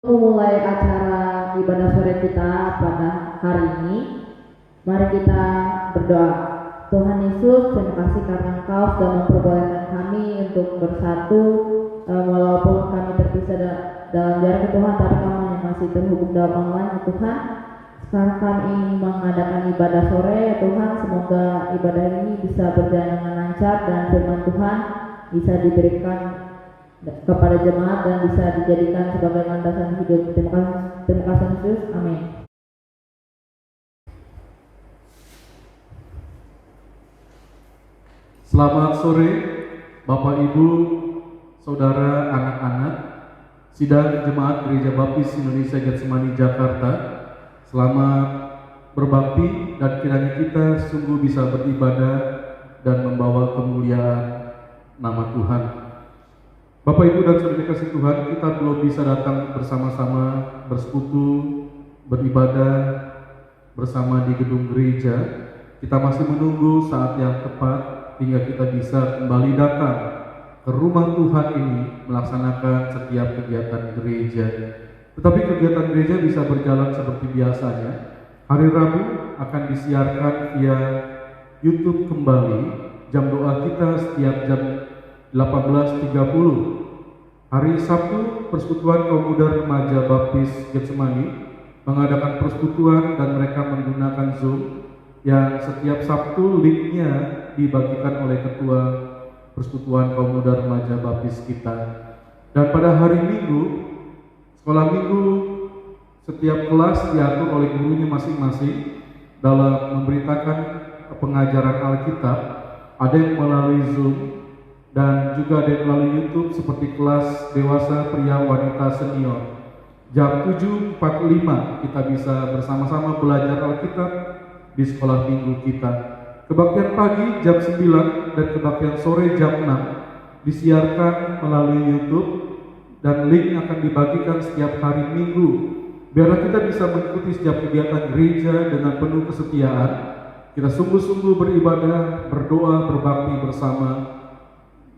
Memulai acara ibadah sore kita pada hari ini, mari kita berdoa. Tuhan Yesus, terima kasih karena Engkau sudah memperbolehkan kami untuk bersatu, walaupun kami terpisah dalam jarak Tuhan, tapi kami masih terhubung dalam online Tuhan. Sekarang kami mengadakan ibadah sore ya Tuhan, semoga ibadah ini bisa berjalan dengan lancar dan firman Tuhan bisa diberikan kepada jemaat dan bisa dijadikan sebagai landasan hidup. Terima kasih Yesus, amin. Selamat sore Bapak Ibu, Saudara, anak-anak sidang Jemaat Gereja Baptis Indonesia Getsemani Jakarta. Selamat berbakti dan kiranya kita sungguh bisa beribadah dan membawa kemuliaan nama Tuhan. Bapak Ibu dan Saudara kasih Tuhan, kita belum bisa datang bersama-sama bersekutu, beribadah bersama di gedung gereja. Kita masih menunggu saat yang tepat hingga kita bisa kembali datang ke rumah Tuhan ini melaksanakan setiap kegiatan gereja. Tetapi kegiatan gereja bisa berjalan seperti biasanya. Hari Rabu akan disiarkan via YouTube kembali. Jam doa kita setiap jam 18.30. Hari Sabtu, Persekutuan Kaum Muda Remaja Baptis Getsemani mengadakan persekutuan dan mereka menggunakan Zoom yang setiap Sabtu linknya dibagikan oleh Ketua Persekutuan Kaum Muda Remaja Baptis kita. Dan pada hari Minggu, sekolah Minggu setiap kelas diatur oleh gurunya masing-masing dalam memberitakan pengajaran Alkitab. Ada yang melalui Zoom dan juga ada yang melalui YouTube seperti kelas dewasa pria wanita senior. Jam 7.45 kita bisa bersama-sama belajar Alkitab di sekolah minggu kita. Kebaktian pagi jam 9 dan kebaktian sore jam 6 disiarkan melalui YouTube dan link akan dibagikan setiap hari Minggu. Biarlah kita bisa mengikuti setiap kegiatan gereja dengan penuh kesetiaan. Kita sungguh-sungguh beribadah, berdoa, berbakti bersama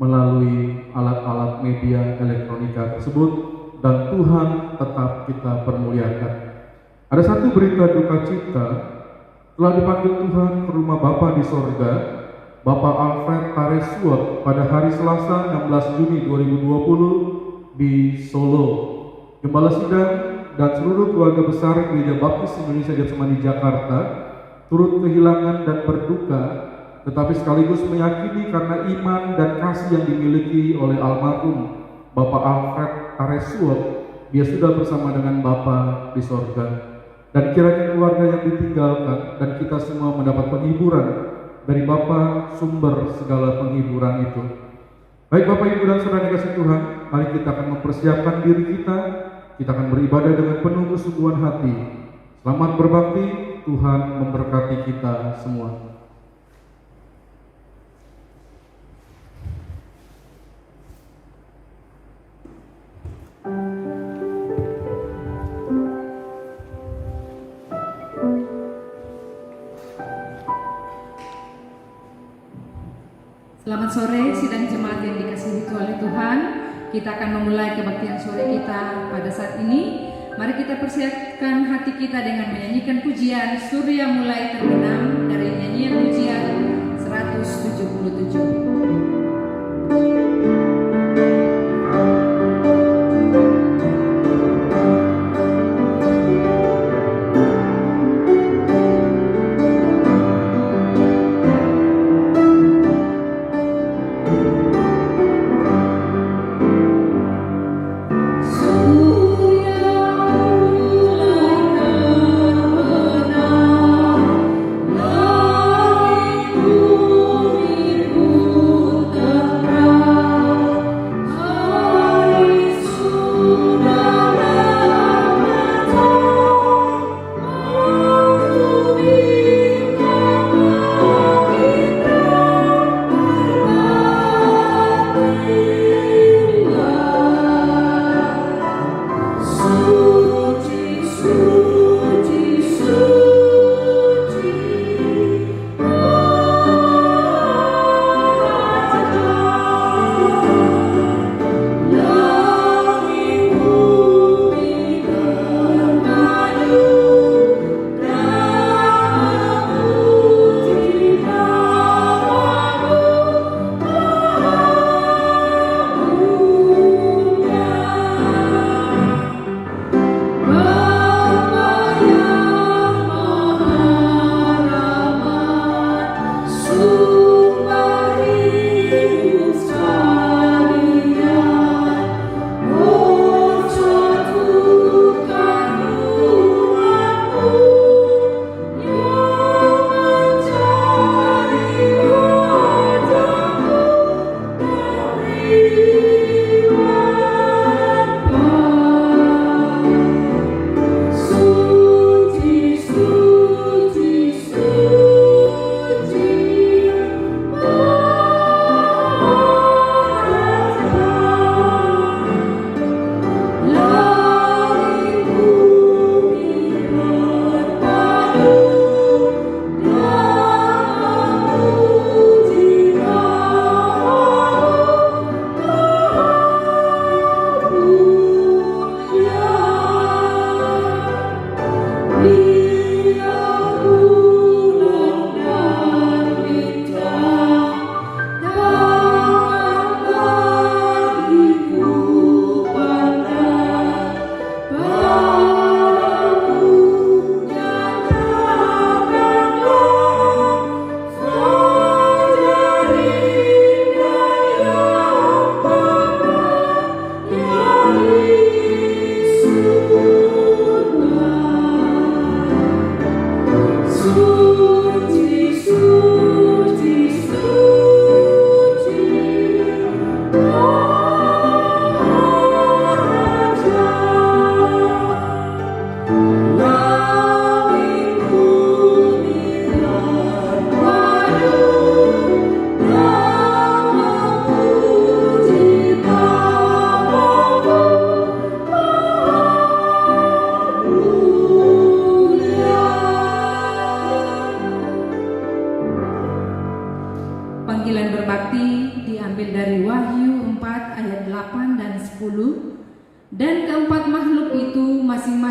melalui alat-alat media elektronika tersebut, dan Tuhan tetap kita permuliakan. Ada satu berita duka cita, telah dipanggil Tuhan ke rumah Bapa di sorga, Bapak Alfred Taresuot pada hari Selasa 16 Juni 2020 di Solo. Gembala sidang dan seluruh keluarga besar Gereja Baptis Indonesia Getsemani Jakarta turut kehilangan dan berduka, tetapi sekaligus meyakini karena iman dan kasih yang dimiliki oleh almarhum Bapak Alfred Taresuot, dia sudah bersama dengan Bapa di sorga. Dan kiranya keluarga yang ditinggalkan dan kita semua mendapat penghiburan dari Bapa sumber segala penghiburan itu. Baik Bapak Ibu dan Saudara dikasih Tuhan, mari kita akan mempersiapkan diri kita akan beribadah dengan penuh kesungguhan hati. Selamat berbakti, Tuhan memberkati kita semua. Selamat sore sidang jemaat yang dikasihi oleh Tuhan. Kita akan memulai kebaktian sore kita pada saat ini. Mari kita persiapkan hati kita dengan menyanyikan pujian Surya Mulai Terbenam dari nyanyian pujian 177. Langit bumi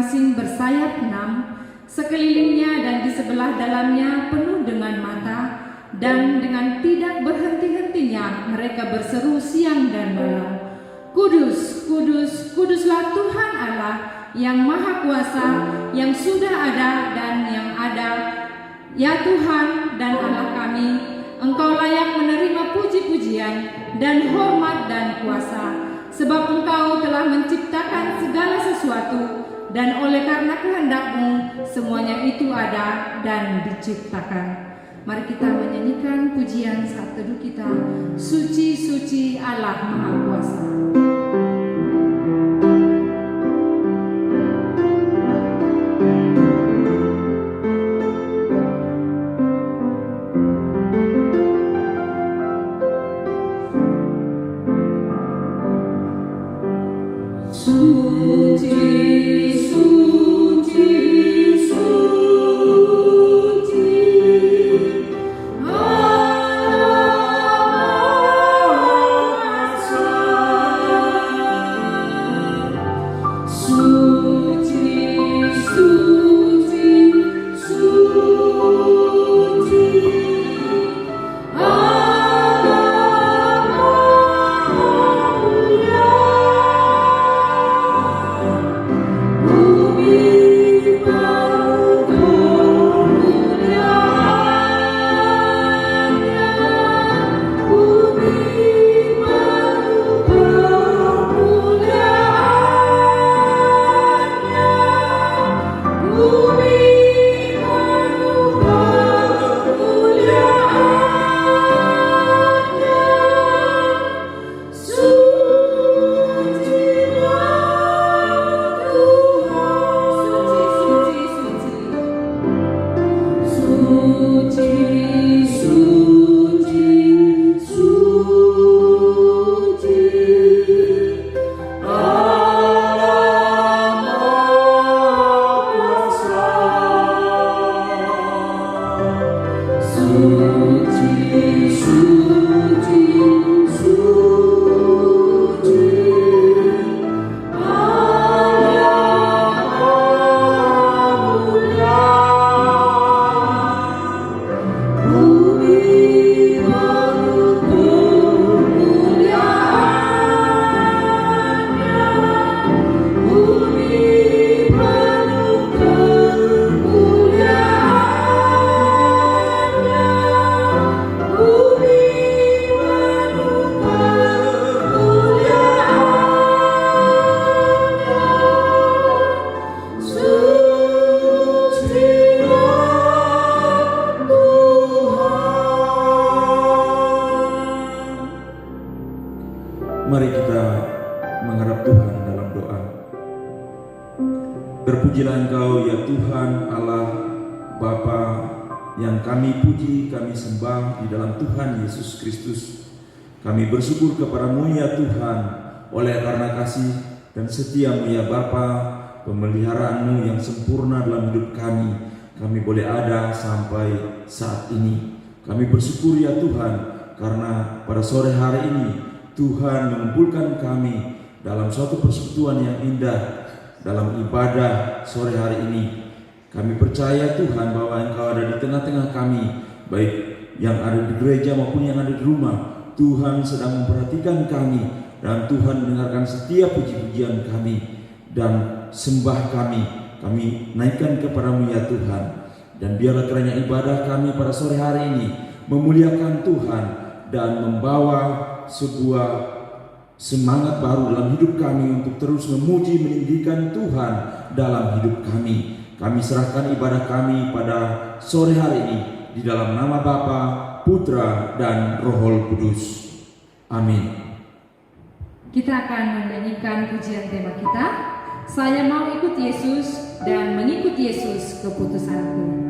masing-masing bersayap 6, sekelilingnya dan di sebelah dalamnya penuh dengan mata, dan dengan tidak berhenti-hentinya mereka berseru siang dan malam, Kudus, kudus, kuduslah Tuhan Allah yang Maha Kuasa, yang sudah ada dan yang ada. Ya Tuhan dan Allah kami, Engkau layak menerima puji-pujian dan hormat dan kuasa, sebab Engkau telah menciptakan segala sesuatu, dan oleh karena kehendak-Mu semuanya itu ada dan diciptakan. Mari kita menyanyikan pujian saat teduh kita, Suci, Suci Allah Maha Kuasa. Mari kita menghadap Tuhan dalam doa. Berpujilah Engkau ya Tuhan Allah Bapa yang kami puji, kami sembah di dalam Tuhan Yesus Kristus. Kami bersyukur kepada-Mu ya Tuhan, oleh karena kasih dan setia-Mu ya Bapa, pemeliharaan-Mu yang sempurna dalam hidup kami. Kami boleh ada sampai saat ini. Kami bersyukur ya Tuhan, karena pada sore hari ini Tuhan mengumpulkan kami dalam suatu persekutuan yang indah dalam ibadah sore hari ini. Kami percaya Tuhan bahwa Engkau ada di tengah-tengah kami, baik yang ada di gereja maupun yang ada di rumah. Tuhan sedang memperhatikan kami, dan Tuhan mendengarkan setiap puji-pujian kami dan sembah kami. Kami naikkan kepada-Mu ya Tuhan. Dan biarlah kiranya ibadah kami pada sore hari ini memuliakan Tuhan dan membawa sebuah semangat baru dalam hidup kami untuk terus memuji meninggikan Tuhan dalam hidup kami. Kami serahkan ibadah kami pada sore hari ini di dalam nama Bapa, Putra, dan Roh Kudus. Amin. Kita akan menyanyikan pujian tema kita, Saya Mau Ikut Yesus dan Mengikut Yesus Keputusanku.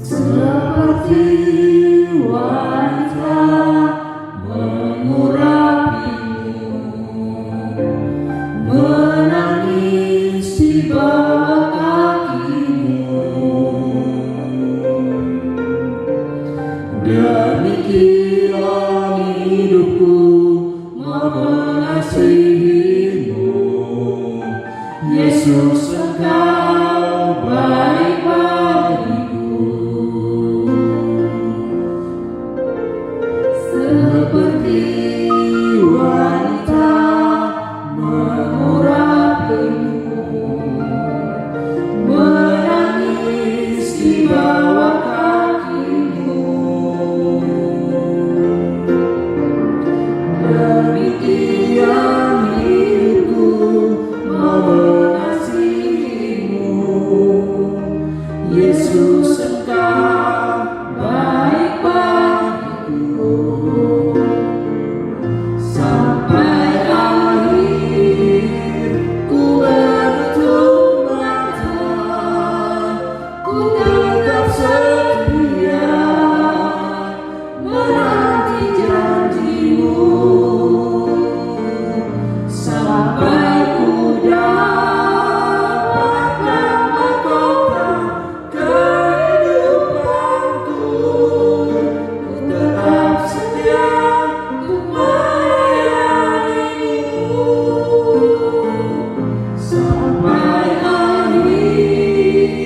seperti wanita mengurapimu, menangis di bawah kakimu. Demikian hidupku mengasihimu, Yesus, Engkau baik bagiku. Seperti wanita mengurapimu, menangis di bawah kakimu. Demikian hidupku mengasihimu, Yesus, Engkau baik bagiku. Sampai akhir ku menutup mata, ku tetap setia menanti janjimu. Sampai ku dapatkan mahkota kehidupanku, ku tetap setia untuk melayanimu. Sampai akhir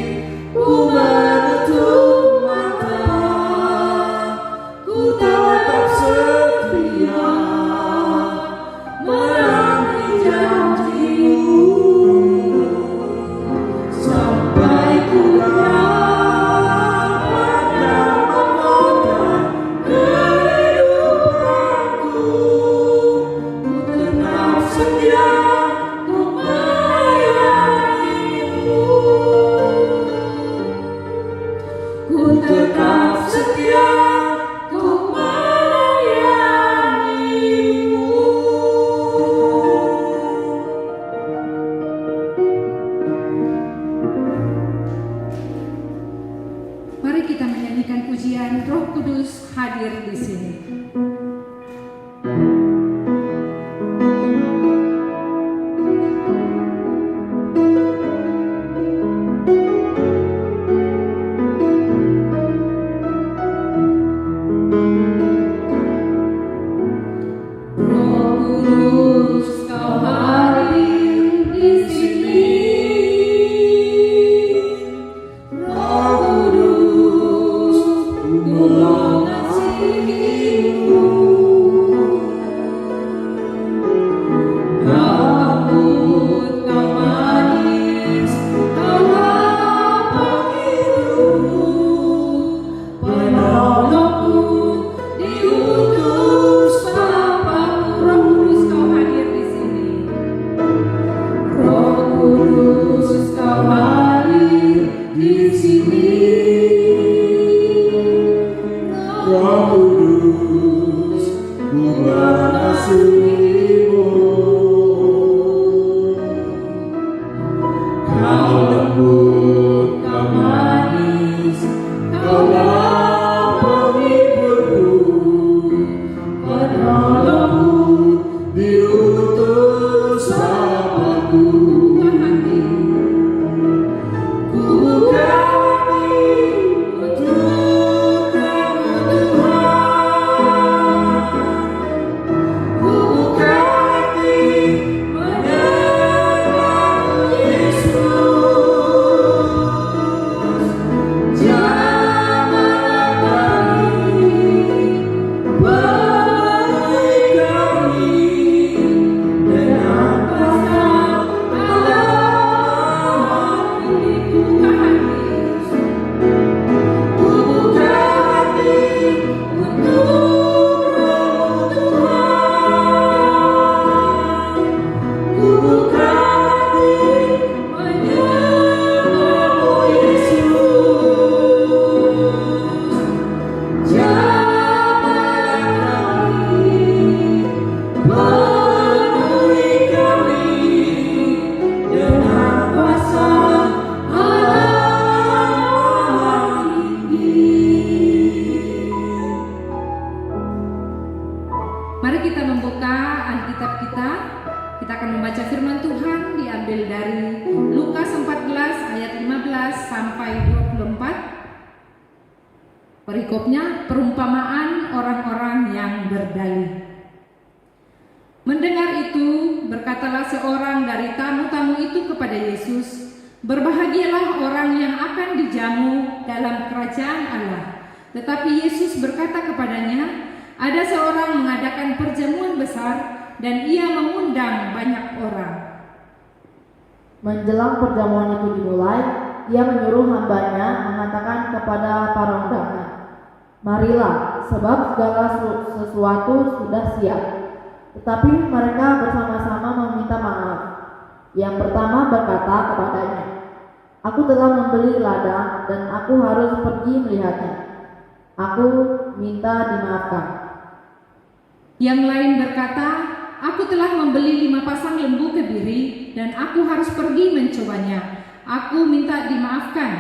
ku menutup mata, ku tetap setia menanti janjimu. Sampai ku dapatkan mahkota kehidupanku, ku tetap setia untuk melayanimu. Ku tetap setia untuk melayanimu. Mari kita menyanyikan pujian Roh Kudus hadir di sini. Roh Kudus, Kau hadir di sini. Roh Kudus, ku mengasihimu. Kau lembut, Kau manis, Kau lapang hidupku, penolongku diutus Bapa-Ku. Roh Kudus, Kau hadir di sini. Roh Kudus, Kau hadir di sini. Roh Kudus, ku mengasihimu. Kau lembut, Kau manis, Kau lapang hidupku, penolongku diutus Bapa-Ku. Ku buka hati untuk Kamu, Tuhan. Ku buka hati menyembah Yesus. Janganlah kami penuhi kami dengan pasal Allah. Ku buka hati Perikopnya perumpamaan orang-orang yang berdalih. Mendengar itu, berkatalah seorang dari tamu-tamu itu kepada Yesus, "Berbahagialah orang yang akan dijamu dalam kerajaan Allah." Tetapi Yesus berkata kepadanya, "Ada seorang mengadakan perjamuan besar dan ia mengundang banyak orang." Menjelang perjamuan itu dimulai, ia menyuruh hambanya mengatakan kepada para undangan, "Marilah, sebab segala sesuatu sudah siap." Tetapi mereka bersama-sama meminta maaf. Yang pertama berkata kepadanya, "Aku telah membeli ladang dan aku harus pergi melihatnya. Aku minta dimaafkan." Yang lain berkata, "Aku telah membeli 5 pasang lembu kebiri dan aku harus pergi mencobanya. Aku minta dimaafkan."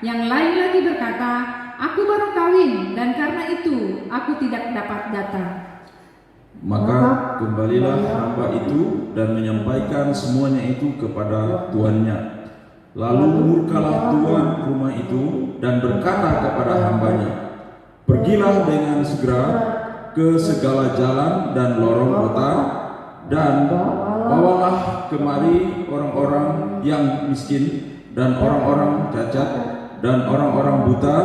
Yang lain lagi berkata, "Aku baru kawin dan karena itu aku tidak dapat datang." Maka kembalilah hamba itu dan menyampaikan semuanya itu kepada tuannya. Lalu murkalah tuan rumah itu dan berkata kepada hambanya, "Pergilah dengan segera ke segala jalan dan lorong kota dan bawalah kemari orang-orang yang miskin dan orang-orang cacat dan orang-orang buta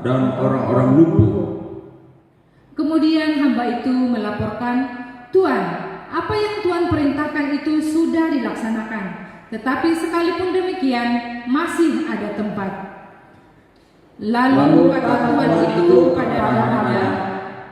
dan orang-orang lumpuh." Kemudian hamba itu melaporkan, "Tuan, apa yang Tuan perintahkan itu sudah dilaksanakan, tetapi sekalipun demikian masih ada tempat." Lalu kata Tuan itu pada hambanya,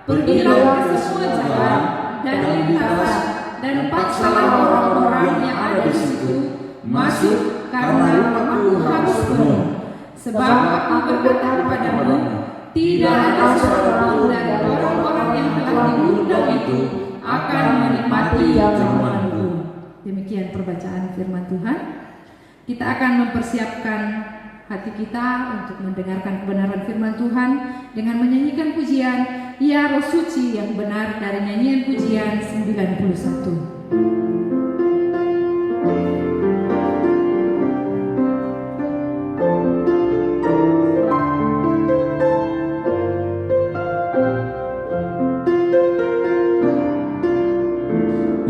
"Pergilah ke semua jalan dan lintasan dan paksalah orang-orang yang ada di situ masuk, karena rumahku harus penuh. Sebab aku berkata kepadamu, tidak ada seorang pun dari orang-orang yang telah diundang itu akan menikmati jamuanku." Demikian perbacaan firman Tuhan. Kita akan mempersiapkan hati kita untuk mendengarkan kebenaran firman Tuhan dengan menyanyikan pujian "Ya Roh Suci yang benar" dari nyanyian pujian 91.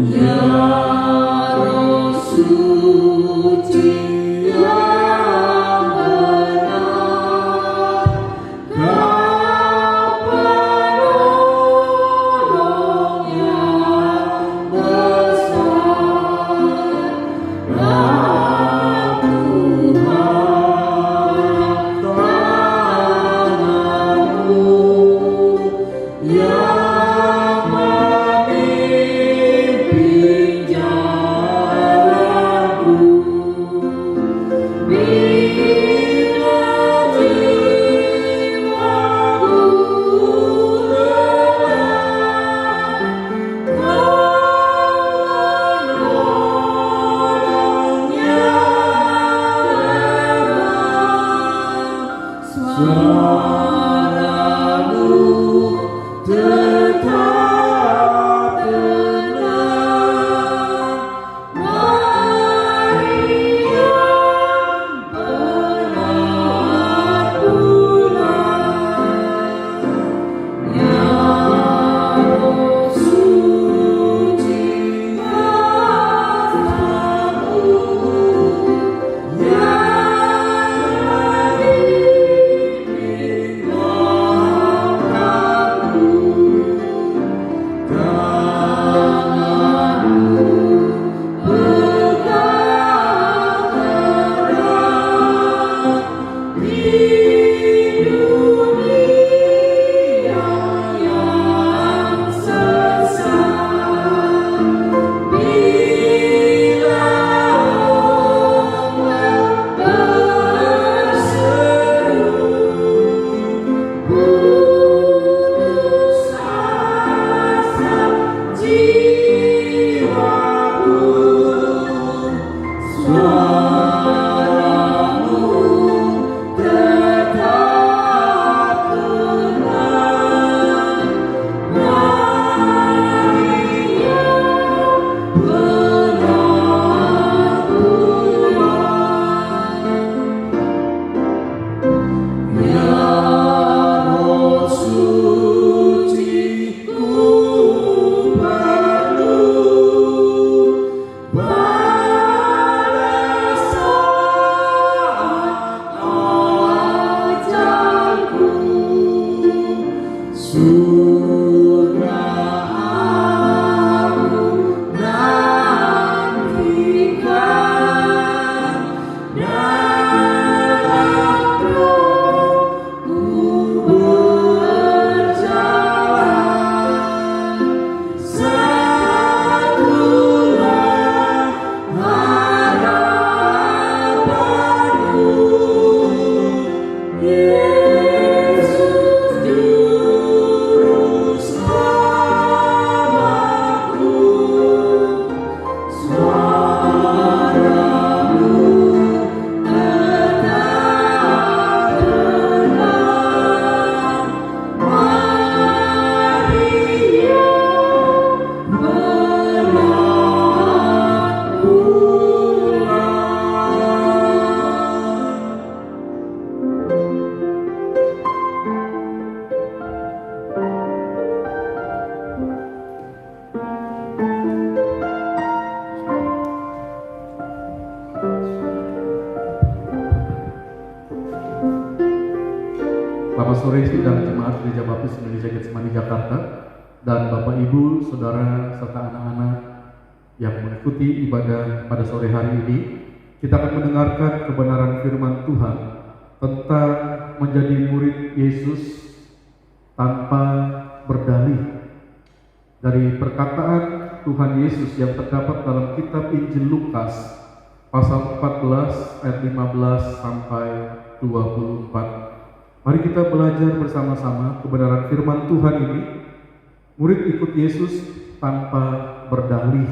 Ya Roh Suci yang benar, Kau penolong yang besar, aku harap tangan-Mu yang memimpin jalanku. Bila jiwaku lelah, Kau menolongnya lemah. Suara-Mu tetap tenang, meriam penat bulan. Ya Roh Suci kuasa-Mu yang memimpin langkahku. Tangan-Mu pegang erat di dunia yang sesat. Bila ombak berseru, putus asa jiwaku, suara-Mu tetap tenang, meriam penat bulan. Ya Roh Yesus Juru Selamatku, suaramu tetap dengar. Maria Selamat sore sidang jemaat Gereja Baptis Indonesia Getsemani Jakarta dan Bapak Ibu, Saudara serta anak-anak yang mengikuti ibadah pada sore hari ini. Kita akan mendengarkan kebenaran firman Tuhan tentang menjadi murid Yesus tanpa berdalih dari perkataan Tuhan Yesus yang terdapat dalam kitab Injil Lukas pasal 14 ayat 15 sampai 24. Mari kita belajar bersama-sama kebenaran firman Tuhan ini. Murid ikut Yesus tanpa berdalih.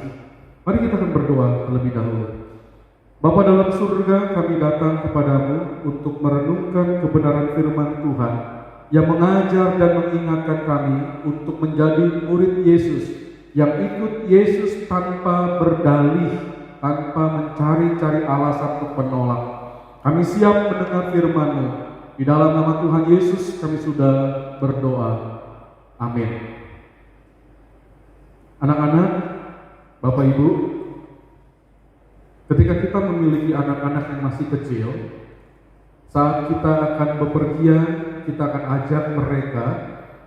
Mari kita akan berdoa terlebih dahulu. Bapa dalam surga, kami datang kepadamu untuk merenungkan kebenaran firman Tuhan yang mengajar dan mengingatkan kami untuk menjadi murid Yesus yang ikut Yesus tanpa berdalih, tanpa mencari-cari alasan untuk menolak. Kami siap mendengar firman-Mu. Di dalam nama Tuhan Yesus kami sudah berdoa. Amin. Anak-anak, Bapak Ibu, ketika kita memiliki anak-anak yang masih kecil, saat kita akan bepergian, kita akan ajak mereka,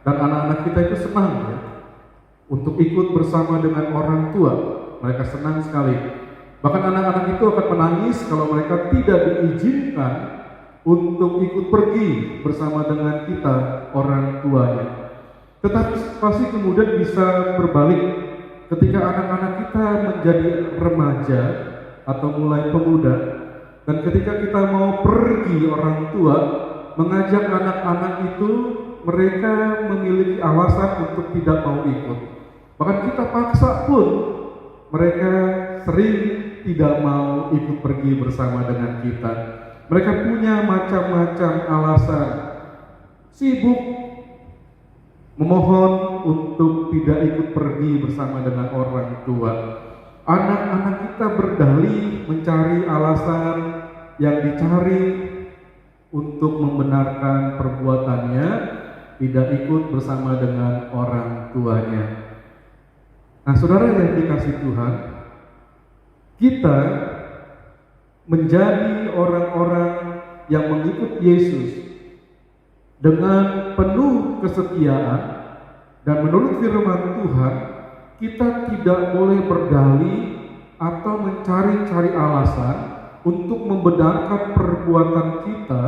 dan anak-anak kita itu senang ya, untuk ikut bersama dengan orang tua. Mereka senang sekali. Bahkan anak-anak itu akan menangis kalau mereka tidak diizinkan untuk ikut pergi bersama dengan kita, orang tuanya. Tetapi pasti kemudian bisa berbalik ketika anak-anak kita menjadi remaja atau mulai pemuda, dan ketika kita mau pergi, orang tua mengajak anak-anak itu, mereka memiliki alasan untuk tidak mau ikut. Bahkan kita paksa pun mereka sering tidak mau ikut pergi bersama dengan kita. Mereka punya macam-macam alasan, sibuk, memohon untuk tidak ikut pergi bersama dengan orang tua. Anak-anak kita berdalih mencari alasan yang dicari untuk membenarkan perbuatannya, tidak ikut bersama dengan orang tuanya. Nah, saudara yang dikasih Tuhan, kita menjadi orang-orang yang mengikut Yesus dengan penuh kesetiaan, dan menurut firman Tuhan kita tidak boleh berdalih atau mencari-cari alasan untuk membenarkan perbuatan kita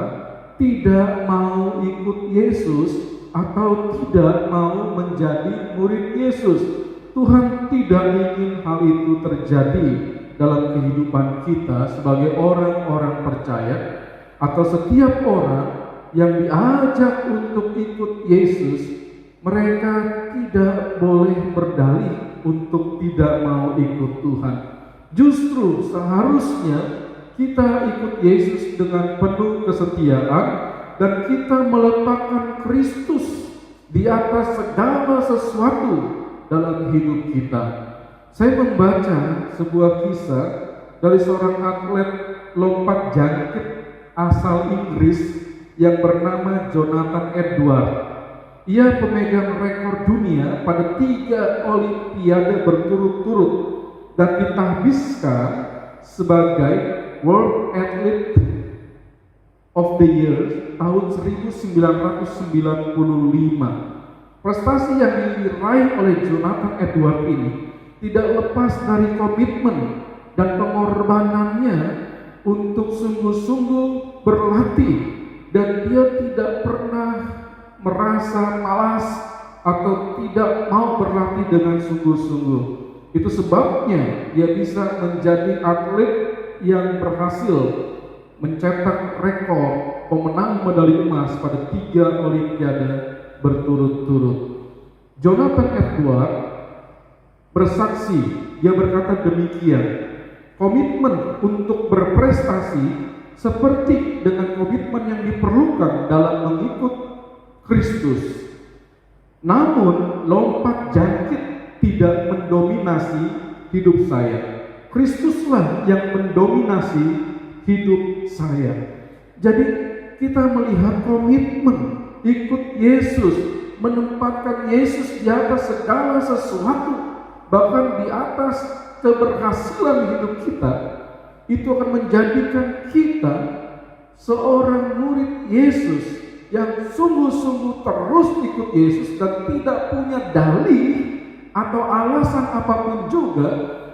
tidak mau ikut Yesus atau tidak mau menjadi murid Yesus. Tuhan tidak ingin hal itu terjadi dalam kehidupan kita sebagai orang-orang percaya, atau setiap orang yang diajak untuk ikut Yesus. Mereka tidak boleh berdalih untuk tidak mau ikut Tuhan. Justru seharusnya kita ikut Yesus dengan penuh kesetiaan, dan kita meletakkan Kristus di atas segala sesuatu dalam hidup kita. Saya membaca sebuah kisah dari seorang atlet lompat jangkit asal Inggris yang bernama Jonathan Edward. Ia pemegang rekor dunia pada 3 olimpiade berturut-turut dan ditahbiskan sebagai World Athlete of the Year tahun 1995. Prestasi yang diraih oleh Jonathan Edward ini tidak lepas dari komitmen dan pengorbanannya untuk sungguh-sungguh berlatih, dan dia tidak pernah merasa malas atau tidak mau berlatih dengan sungguh-sungguh. Itu sebabnya dia bisa menjadi atlet yang berhasil mencetak rekor pemenang medali emas pada 3 Olimpiade berturut-turut. Jonathan Edward bersaksi, dia berkata demikian, komitmen untuk berprestasi seperti dengan komitmen yang diperlukan dalam mengikut Kristus. Namun lompat jangkit tidak mendominasi hidup saya. Kristuslah yang mendominasi hidup saya. Jadi kita melihat komitmen ikut Yesus, menempatkan Yesus di atas segala sesuatu, bahkan di atas keberhasilan hidup kita, itu akan menjadikan kita seorang murid Yesus yang sungguh-sungguh terus ikut Yesus dan tidak punya dalih atau alasan apapun juga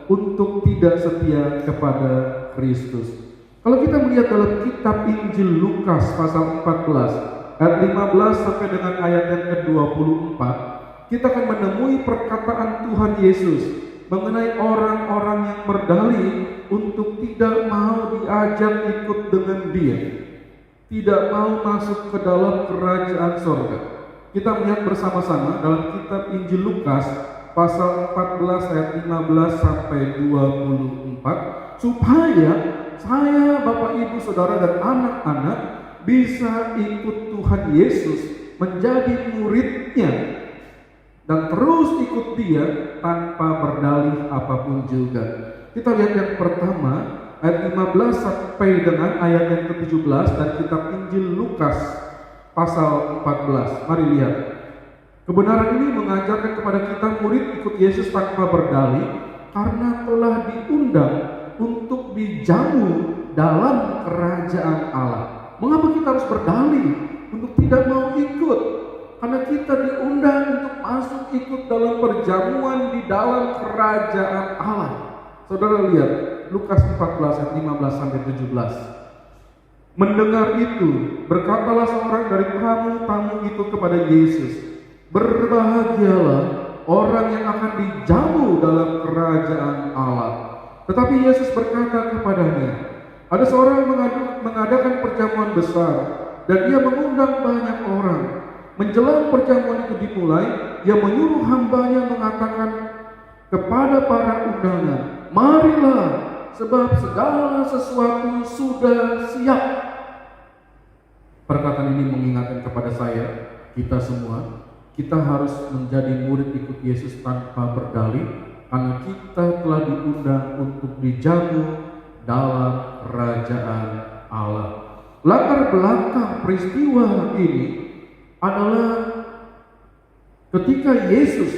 untuk tidak setia kepada Kristus. Kalau kita melihat dalam kitab Injil Lukas pasal 14 ayat 15 sampai dengan ayat yang ke-24, kita akan menemui perkataan Tuhan Yesus mengenai orang-orang yang berdalih untuk tidak mau diajak ikut dengan Dia, tidak mau masuk ke dalam kerajaan sorga. Kita melihat bersama-sama dalam kitab Injil Lukas pasal 14 ayat 15 sampai 24, supaya saya, Bapak, Ibu, Saudara, dan anak-anak bisa ikut Tuhan Yesus, menjadi muridnya, dan terus ikut Dia tanpa berdalih apapun juga. Kita lihat yang pertama, ayat 15 sampai dengan ayat yang ke-17 dan kitab Injil Lukas pasal 14. Mari lihat. Kebenaran ini mengajarkan kepada kita murid ikut Yesus tanpa berdalih karena telah diundang untuk dijamu dalam kerajaan Allah. Mengapa kita harus berdalih untuk tidak mau ikut? Karena kita diundang untuk masuk ikut dalam perjamuan di dalam kerajaan Allah. Saudara lihat Lukas 14 ayat 15 sampai 17. Mendengar itu, berkatalah seorang dari tamu-tamu itu kepada Yesus, berbahagialah orang yang akan dijamu dalam kerajaan Allah. Tetapi Yesus berkata kepadanya, ada seorang mengadakan perjamuan besar dan ia mengundang banyak orang. Menjelang perjamuan itu dimulai, ia menyuruh hambanya mengatakan kepada para undangan, marilah, sebab segala sesuatu sudah siap. Perkataan ini mengingatkan kepada saya, kita semua, kita harus menjadi murid ikut Yesus tanpa berdalih, karena kita telah diundang untuk dijamu dalam kerajaan Allah. Latar belakang peristiwa ini adalah ketika Yesus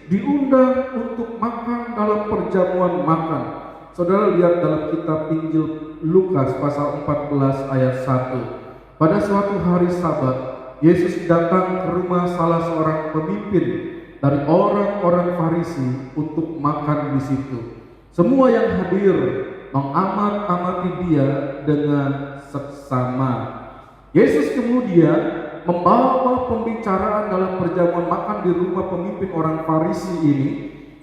diundang untuk makan dalam perjamuan makan. Saudara lihat dalam kitab Injil Lukas pasal 14 ayat 1. Pada suatu hari Sabat, Yesus datang ke rumah salah seorang pemimpin dari orang-orang Farisi untuk makan di situ. Semua yang hadir mengamat-amati Dia dengan seksama. Yesus kemudian membawa pembicaraan dalam perjamuan makan di rumah pemimpin orang Farisi ini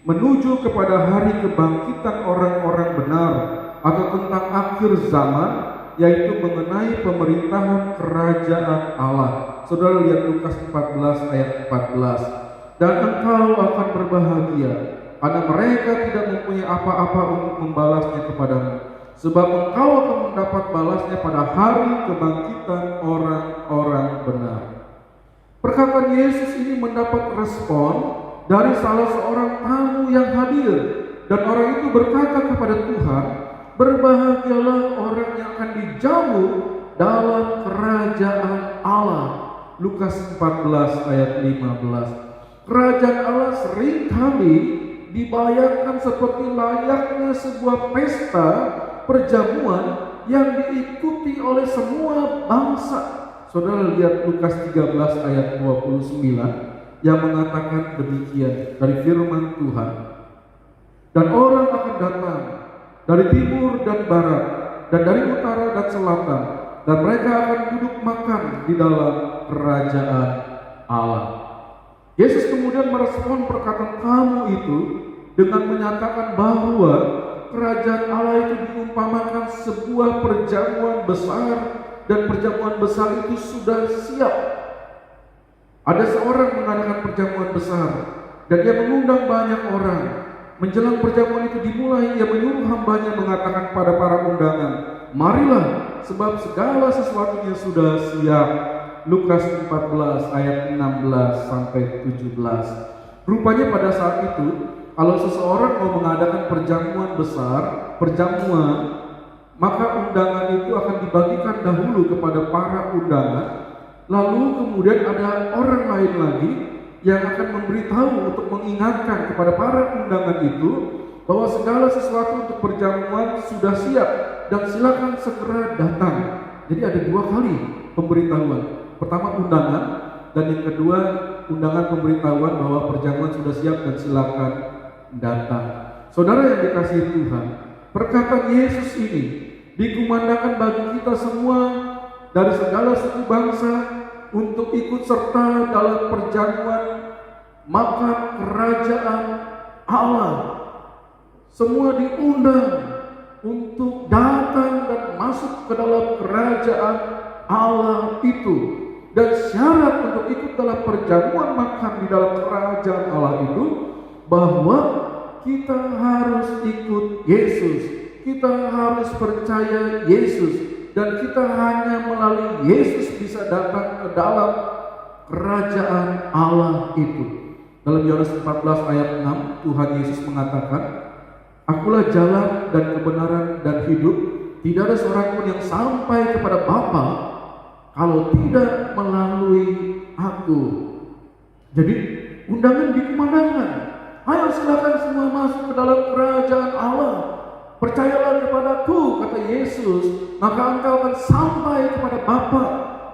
menuju kepada hari kebangkitan orang-orang benar atau tentang akhir zaman, yaitu mengenai pemerintahan kerajaan Allah. Saudara lihat Lukas 14 ayat 14. Dan engkau akan berbahagia karena mereka tidak mempunyai apa-apa untuk membalasnya kepadamu, sebab engkau akan mendapat balasnya pada hari kebangkitan orang-orang benar. Perkataan Yesus ini mendapat respon dari salah seorang tamu yang hadir, dan orang itu berkata kepada Tuhan, berbahagialah orang yang akan dijamu dalam kerajaan Allah. Lukas 14 ayat 15. Kerajaan Allah seringkali dibayangkan seperti layaknya sebuah pesta perjamuan yang diikuti oleh semua bangsa. Saudara lihat Lukas 13 ayat 29 yang mengatakan demikian dari firman Tuhan. Dan orang akan datang dari timur dan barat dan dari utara dan selatan, dan mereka akan duduk makan di dalam kerajaan Allah. Yesus kemudian merespon perkataan tamu itu dengan menyatakan bahwa kerajaan Allah itu diumpamakan sebuah perjamuan besar dan perjamuan besar itu sudah siap. Ada seorang mengadakan perjamuan besar dan dia mengundang banyak orang. Menjelang perjamuan itu dimulai, ia menyuruh hambanya mengatakan pada para undangan, "Marilah, sebab segala sesuatunya sudah siap." Lukas 14 ayat 16 sampai 17. Rupanya pada saat itu, kalau seseorang mau mengadakan perjamuan besar, maka undangan itu akan dibagikan dahulu kepada para undangan. Lalu kemudian ada orang lain lagi yang akan memberitahu untuk mengingatkan kepada para undangan itu bahwa segala sesuatu untuk perjamuan sudah siap dan silakan segera datang. Jadi ada dua kali pemberitahuan. Pertama undangan, dan yang kedua undangan pemberitahuan bahwa perjamuan sudah siap dan silakan datang. Saudara yang dikasihi Tuhan, perkataan Yesus ini dikumandangkan bagi kita semua dari segala suku bangsa untuk ikut serta dalam perjamuan makan kerajaan Allah. Semua diundang untuk datang dan masuk ke dalam kerajaan Allah itu. Dan syarat untuk ikut dalam perjamuan makan di dalam kerajaan Allah itu bahwa kita harus ikut Yesus, kita harus percaya Yesus, dan kita hanya melalui Yesus bisa datang ke dalam kerajaan Allah itu. Dalam Yohanes 14 ayat 6 Tuhan Yesus mengatakan, "Akulah jalan dan kebenaran dan hidup, tidak ada seorang pun yang sampai kepada Bapa kalau tidak melalui Aku." Jadi undangan dikumandangkan, ayo silakan semua masuk ke dalam kerajaan Allah. Percayalah kepadaku, kata Yesus, maka engkau akan sampai kepada Bapa.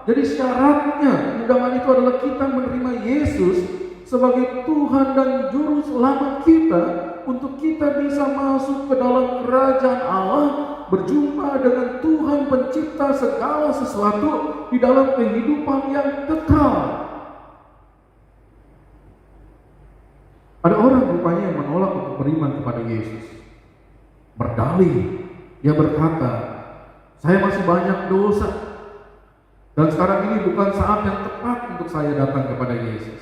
Jadi syaratnya undangan itu adalah kita menerima Yesus sebagai Tuhan dan Juru Selamat kita, untuk kita bisa masuk ke dalam kerajaan Allah, berjumpa dengan Tuhan pencipta segala sesuatu di dalam kehidupan yang kekal. Ada orang rupanya yang menolak untuk beriman kepada Yesus. Berdalih, dia berkata, "Saya masih banyak dosa, dan sekarang ini bukan saat yang tepat untuk saya datang kepada Yesus."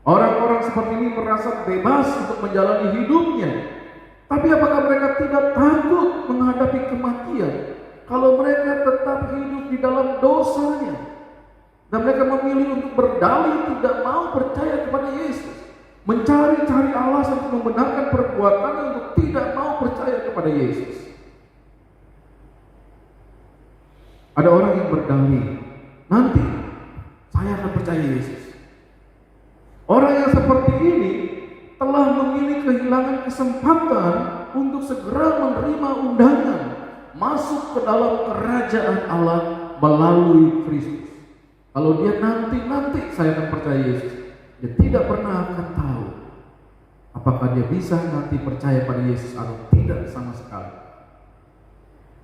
Orang-orang seperti ini merasa bebas untuk menjalani hidupnya. Tapi apakah mereka tidak takut menghadapi kematian kalau mereka tetap hidup di dalam dosanya? Dan mereka memilih untuk berdalih tidak mau percaya kepada Yesus, mencari-cari alasan untuk membenarkan perbuatannya untuk tidak mau percaya kepada Yesus. Ada orang yang berdalih, "Nanti saya akan percaya Yesus." Orang yang seperti ini telah memilih kehilangan kesempatan untuk segera menerima undangan masuk ke dalam kerajaan Allah melalui Kristus. Kalau dia nanti saya akan percaya Yesus, dia tidak pernah akan tahu apakah dia bisa nanti percaya pada Yesus atau tidak sama sekali.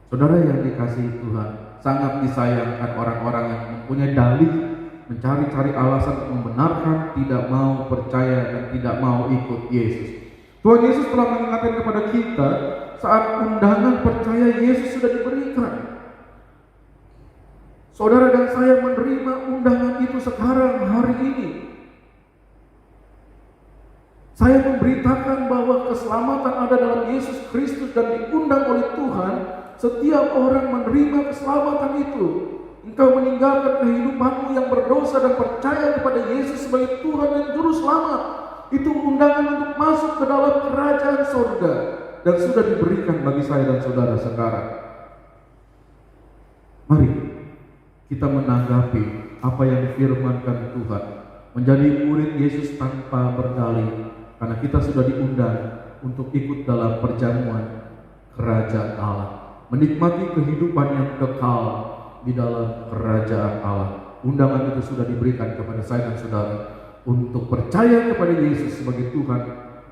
Saudara yang dikasihi Tuhan, sangat disayangkan orang-orang yang mempunyai dalih, mencari-cari alasan untuk membenarkan tidak mau percaya dan tidak mau ikut Yesus. Tuhan Yesus telah mengingatkan kepada kita saat undangan percaya Yesus sudah diberikan. Saudara dan saya menerima undangan itu sekarang, hari ini. Saya memberitakan bahwa keselamatan ada dalam Yesus Kristus dan diundang oleh Tuhan. Setiap orang menerima keselamatan itu. Engkau meninggalkan kehidupanmu yang berdosa dan percaya kepada Yesus sebagai Tuhan dan Juru Selamat. Itu undangan untuk masuk ke dalam kerajaan surga, dan sudah diberikan bagi saya dan saudara sekarang. Mari kita menanggapi apa yang difirmankan Tuhan, menjadi murid Yesus tanpa berdalih, karena kita sudah diundang untuk ikut dalam perjamuan kerajaan Allah, menikmati kehidupan yang kekal di dalam kerajaan Allah. Undangan itu sudah diberikan kepada saya dan saudara untuk percaya kepada Yesus sebagai Tuhan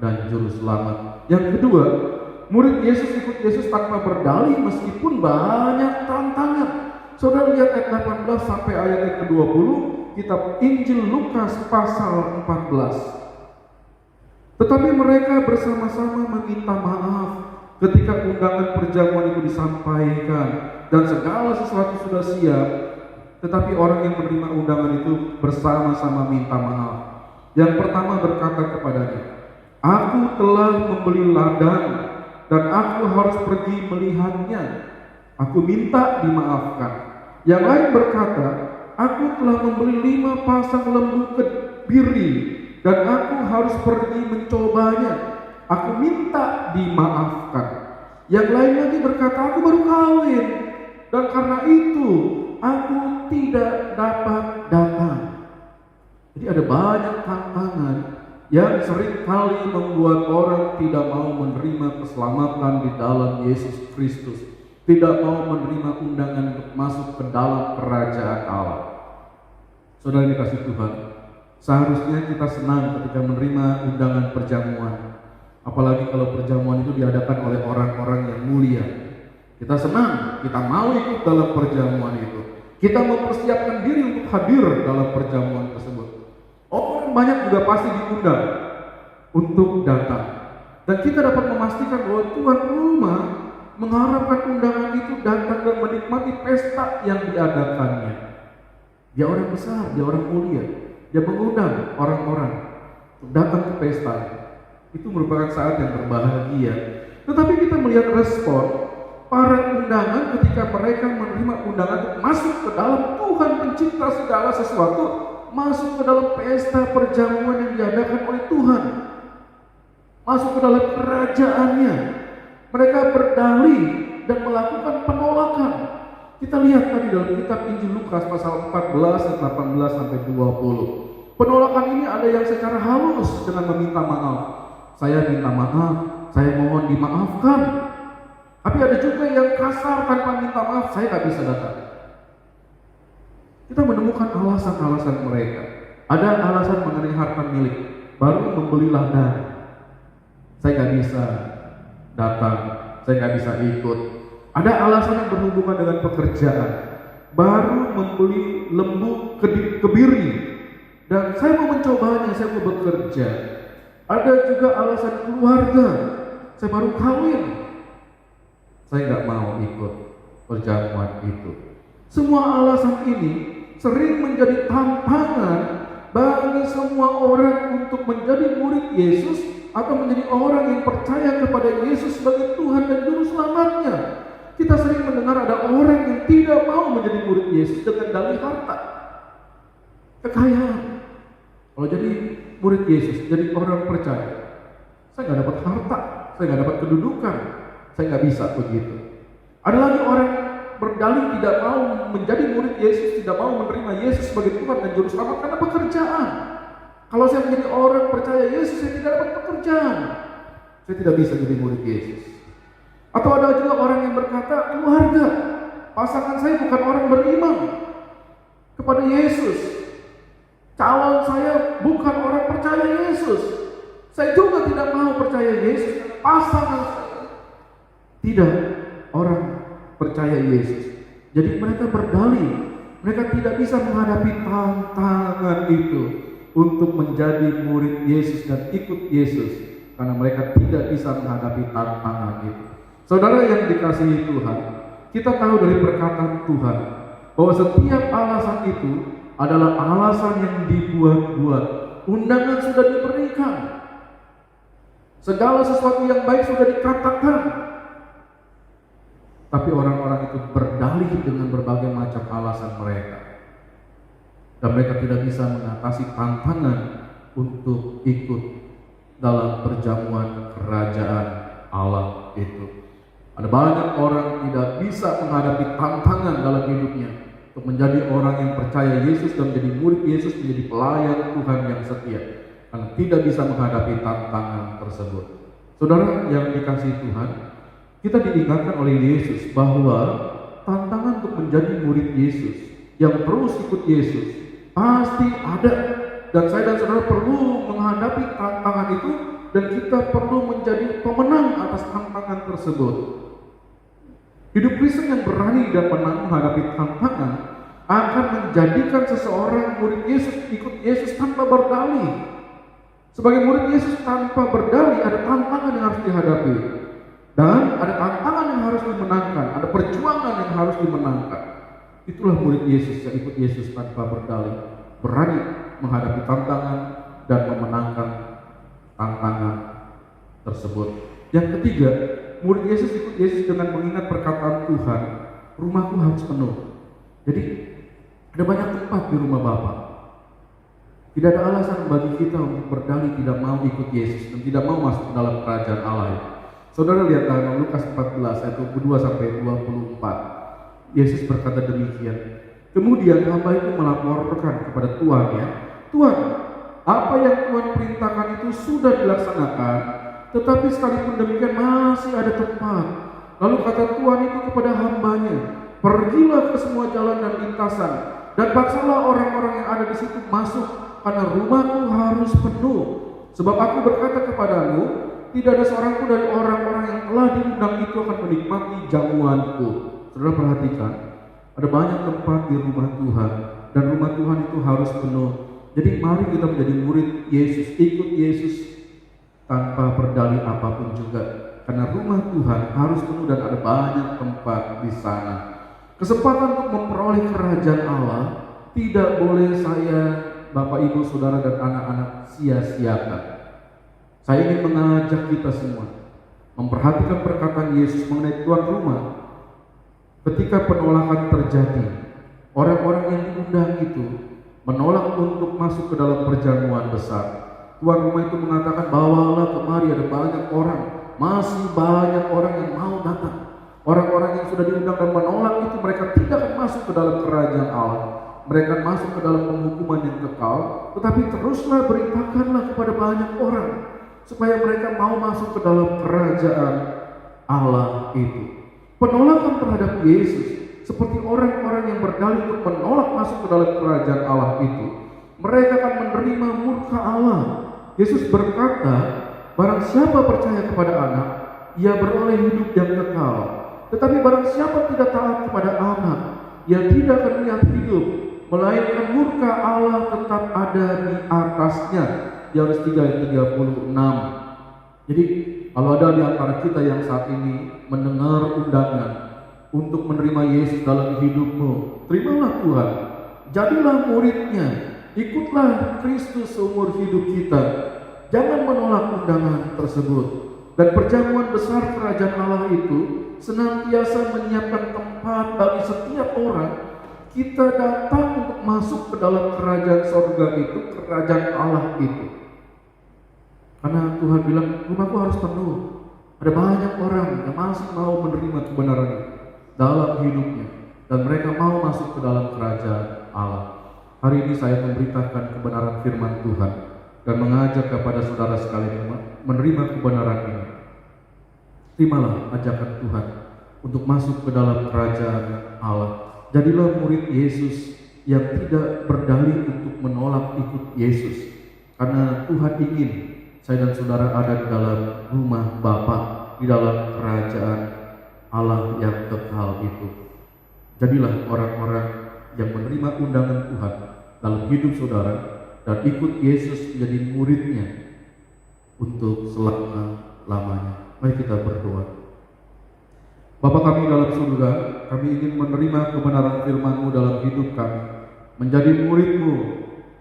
dan Juru Selamat. Yang kedua, murid Yesus ikut Yesus tanpa berdalih meskipun banyak tantangan. Saudara lihat ayat 18 sampai ayat yang ke-20, kitab Injil Lukas pasal 14. Tetapi mereka bersama-sama meminta maaf ketika undangan perjamuan itu disampaikan. dan segala sesuatu sudah siap, tetapi orang yang menerima undangan itu bersama-sama minta maaf. Yang pertama berkata kepadanya, "Aku telah membeli ladang dan aku harus pergi melihatnya. Aku minta dimaafkan." Yang lain berkata, "Aku telah membeli 5 pasang lembu kebiri dan aku harus pergi mencobanya. Aku minta dimaafkan." Yang lain lagi berkata, "Aku baru kawin dan karena itu aku tidak dapat datang." Jadi ada banyak tantangan yang sering kali membuat orang tidak mau menerima keselamatan di dalam Yesus Kristus, tidak mau menerima undangan untuk masuk ke dalam kerajaan Allah. Saudara dikasih Tuhan, seharusnya kita senang ketika menerima undangan perjamuan. Apalagi kalau perjamuan itu diadakan oleh orang-orang yang mulia. Kita senang, kita mau ikut dalam perjamuan itu. Kita mempersiapkan diri untuk hadir dalam perjamuan tersebut. Orang banyak juga pasti diundang untuk datang. Dan kita dapat memastikan bahwa tuan rumah mengharapkan undangan itu datang dan menikmati pesta yang diadakannya. Dia orang besar, dia orang mulia. Dia mengundang orang-orang untuk datang ke pesta. Itu merupakan saat yang berbahagia. Tetapi kita melihat respon para undangan ketika mereka menerima undangan untuk masuk ke dalam Tuhan pencipta segala sesuatu, masuk ke dalam pesta perjamuan yang diadakan oleh Tuhan, masuk ke dalam kerajaannya. Mereka berdalih dan melakukan penolakan. Kita lihat tadi dalam kitab Injil Lukas pasal 14 ayat 18 sampai 20. Penolakan ini ada yang secara halus dengan meminta maaf. Saya minta maaf, saya mohon dimaafkan. Tapi ada juga yang kasar tanpa minta maaf, saya tak bisa datang. Kita menemukan alasan-alasan mereka. Ada alasan mengenai harta milik, baru membeli ladang. Saya nggak bisa datang, saya nggak bisa ikut. Ada alasan yang berhubungan dengan pekerjaan, baru membeli lembu kebiri dan saya mau mencobanya, saya mau bekerja. Ada juga alasan keluarga, saya baru kawin, saya nggak mau ikut perjamuan itu. Semua alasan ini sering menjadi tantangan bagi semua orang untuk menjadi murid Yesus atau menjadi orang yang percaya kepada Yesus sebagai Tuhan dan Juru Selamatnya. Kita sering mendengar ada orang yang tidak mau menjadi murid Yesus dengan dalih harta, kekayaan. Kalau jadi murid Yesus, jadi orang percaya, saya nggak dapat harta, saya nggak dapat kedudukan, saya nggak bisa begitu. Ada lagi orang berdalih tidak mau menjadi murid Yesus, tidak mau menerima Yesus sebagai Tuhan dan Juru Selamat karena pekerjaan. Kalau saya menjadi orang percaya Yesus, saya tidak dapat pekerjaan, saya tidak bisa jadi murid Yesus. Atau ada juga orang yang berkata, keluarga, pasangan saya bukan orang beriman kepada Yesus. Calon saya bukan orang percaya Yesus. Saya juga tidak mau percaya Yesus. Pasangan saya tidak orang percaya Yesus. Jadi mereka berdalih, mereka tidak bisa menghadapi tantangan itu untuk menjadi murid Yesus dan ikut Yesus karena mereka tidak bisa menghadapi tantangan itu. Saudara yang dikasihi Tuhan, kita tahu dari perkataan Tuhan bahwa setiap alasan itu adalah alasan yang dibuat-buat. Undangan sudah diberikan, segala sesuatu yang baik sudah dikatakan, tapi orang-orang itu berdalih dengan berbagai macam alasan mereka, dan mereka tidak bisa mengatasi tantangan untuk ikut dalam perjamuan kerajaan Allah itu. Ada banyak orang tidak bisa menghadapi tantangan dalam hidupnya untuk menjadi orang yang percaya Yesus dan menjadi murid Yesus, menjadi pelayan Tuhan yang setia, karena tidak bisa menghadapi tantangan tersebut. Saudara yang dikasihi Tuhan, kita diingatkan oleh Yesus bahwa tantangan untuk menjadi murid Yesus yang terus ikut Yesus pasti ada, dan saya dan saudara perlu menghadapi tantangan itu, dan kita perlu menjadi pemenang atas tantangan tersebut. Hidup Kristen yang berani dan menang menghadapi tantangan akan menjadikan seseorang murid Yesus, ikut Yesus tanpa berdalih. Sebagai murid Yesus tanpa berdalih, ada tantangan yang harus dihadapi. Dan ada tantangan yang harus dimenangkan, ada perjuangan yang harus dimenangkan. Itulah murid Yesus yang ikut Yesus tanpa berdalih, berani menghadapi tantangan dan memenangkan tantangan tersebut. Yang ketiga, murid Yesus ikut Yesus dengan mengingat perkataan Tuhan, rumahku harus penuh. Jadi ada banyak tempat di rumah Bapa. Tidak ada alasan bagi kita untuk berdalih tidak mau ikut Yesus dan tidak mau masuk ke dalam kerajaan Allah. Saudara lihat dalam Lukas 14 ayat 22 sampai 24. Yesus berkata demikian. Kemudian hamba itu melaporkan kepada tuannya, Tuhan, apa yang Tuhan perintahkan itu sudah dilaksanakan, tetapi sekalipun demikian masih ada tempat. Lalu kata Tuhan itu kepada hambanya, pergilah ke semua jalan dan lintasan, dan paksalah orang-orang yang ada di situ masuk, karena rumahku harus penuh. Sebab aku berkata kepadamu, tidak ada seorang pun dari orang-orang yang telah diundang itu akan menikmati jamuanku. Saudara perhatikan, ada banyak tempat di rumah Tuhan, dan rumah Tuhan itu harus penuh. Jadi mari kita menjadi murid Yesus, ikut Yesus tanpa berdalih apapun juga. Karena rumah Tuhan harus penuh dan ada banyak tempat di sana. Kesempatan untuk memperoleh kerajaan Allah tidak boleh saya, Bapak, Ibu, Saudara, dan anak-anak sia-siakan. Saya ingin mengajak kita semua memperhatikan perkataan Yesus mengenai tuan rumah. Ketika penolakan terjadi, orang-orang yang diundang itu menolak untuk masuk ke dalam perjamuan besar. Tuan rumah itu mengatakan, bawalah kemari, ada banyak orang, masih banyak orang yang mau datang. Orang-orang yang sudah diundang dan menolak itu mereka tidak akan masuk ke dalam kerajaan Allah. Mereka masuk ke dalam penghukuman yang kekal. Tetapi teruslah beritakanlah kepada banyak orang supaya mereka mau masuk ke dalam kerajaan Allah itu. Penolakan terhadap Yesus seperti orang-orang yang berdalih untuk menolak masuk ke dalam kerajaan Allah itu, mereka akan menerima murka Allah. Yesus berkata, barang siapa percaya kepada anak, ia beroleh hidup yang kekal. Tetapi barang siapa tidak taat kepada anak, ia tidak akan melihat hidup, melainkan murka Allah tetap ada di atasnya. Yohanes 3 ayat 36. Jadi kalau ada di antara kita yang saat ini mendengar undangan untuk menerima Yesus dalam hidupmu, terimalah Tuhan, jadilah muridnya, ikutlah Kristus seumur hidup kita. Jangan menolak undangan tersebut. Dan perjamuan besar kerajaan Allah itu senantiasa menyiapkan tempat bagi setiap orang. Kita datang untuk masuk ke dalam kerajaan surga itu, kerajaan Allah itu. Karena Tuhan bilang, rumahku harus penuh. Ada banyak orang yang masih mau menerima kebenaran dalam hidupnya, dan mereka mau masuk ke dalam kerajaan Allah. Hari ini saya memberitakan kebenaran firman Tuhan dan mengajak kepada saudara sekalian menerima kebenaran ini. Terimalah ajakan Tuhan untuk masuk ke dalam kerajaan Allah. Jadilah murid Yesus yang tidak berdalih untuk menolak ikut Yesus. Karena Tuhan ingin saya dan saudara ada di dalam rumah Bapa, di dalam kerajaan Allah yang kekal itu. Jadilah orang-orang yang menerima undangan Tuhan dalam hidup saudara dan ikut Yesus menjadi muridnya untuk selama-lamanya. Mari kita berdoa. Bapa kami dalam surga, kami ingin menerima kebenaran firman-Mu dalam hidup kami, menjadi murid-Mu,